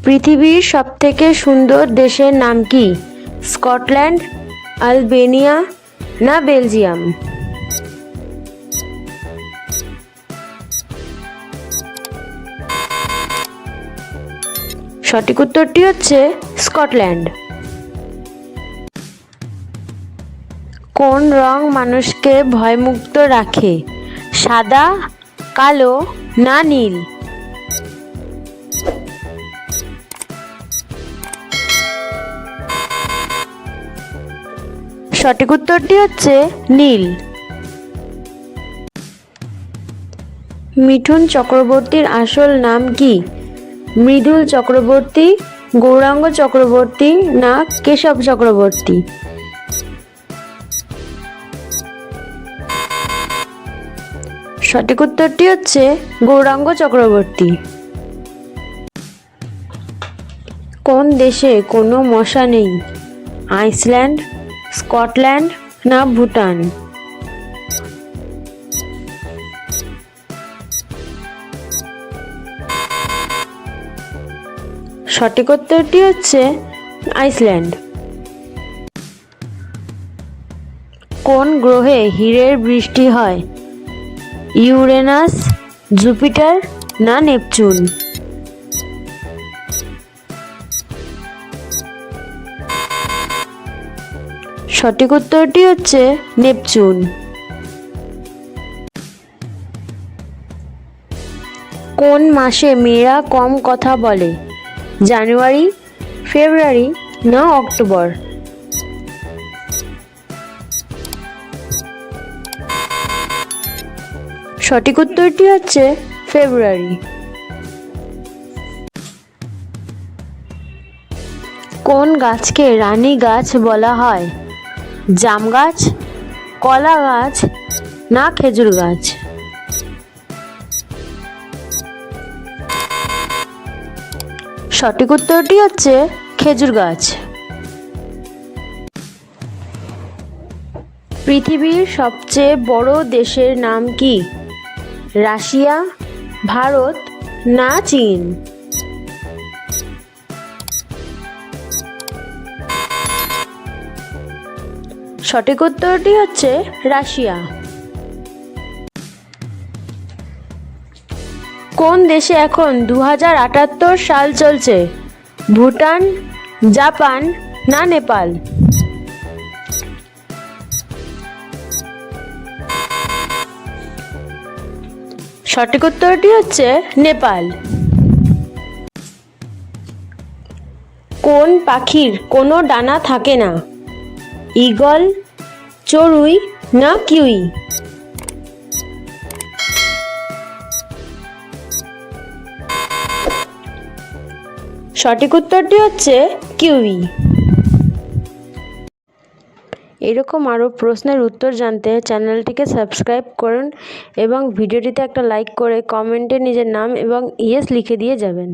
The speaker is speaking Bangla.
পৃথিবীর সবথেকে সুন্দর দেশের নাম কি? স্কটল্যান্ড, আলবেনিয়া না বেলজিয়াম? সঠিক উত্তরটি হচ্ছে স্কটল্যান্ড। কোন রং মানুষকে ভয়মুক্ত রাখে? সাদা, কালো না নীল? সঠিক উত্তরটি হচ্ছে নীল। মিঠুন চক্রবর্তীর আসল নাম কি? মৃদুল চক্রবর্তী, গৌরাঙ্গ চক্রবর্তী না কেশব চক্রবর্তী? সঠিক উত্তরটি হচ্ছে গৌরাঙ্গ চক্রবর্তী। কোন দেশে কোনো মশা নেই? আইসল্যান্ড, স্কটল্যান্ড না ভুটান? সঠিক উত্তরটি হচ্ছে আইসল্যান্ড। কোন গ্রহে হীরের বৃষ্টি হয়? ইউরেনাস, জুপিটার না নেপচুন? সঠিক উত্তরটি হচ্ছে নেপচুন। কোন মাসে মেয়েরা কম কথা বলে? জানুয়ারি, ফেব্রুয়ারি না অক্টোবর? সঠিক উত্তরটি হচ্ছে ফেব্রুয়ারি। কোন গাছকে রানী গাছ বলা হয়? জাম গাছ, কলা গাছ না খেজুর গাছ? সঠিক উত্তরটি হচ্ছে খেজুর গাছ। পৃথিবীর সবচেয়ে বড় দেশের নাম কি? রাশিয়া, ভারত না চীন? সঠিক উত্তরটি হচ্ছে রাশিয়া। কোন দেশে এখন 2078 সাল চলছে? ভুটান, জাপান না নেপাল? সঠিক উত্তরটি হচ্ছে নেপাল। কোন পাখির কোনো ডানা থাকে না? ঈগল, চড়ুই না কিউই? সঠিক উত্তরটি হচ্ছে কিউই। এরকম আরও প্রশ্নের উত্তর জানতে চ্যানেলটিকে সাবস্ক্রাইব করুন এবং ভিডিওটিতে একটা লাইক করে কমেন্টে নিজের নাম এবং ইয়েস লিখে দিয়ে যাবেন।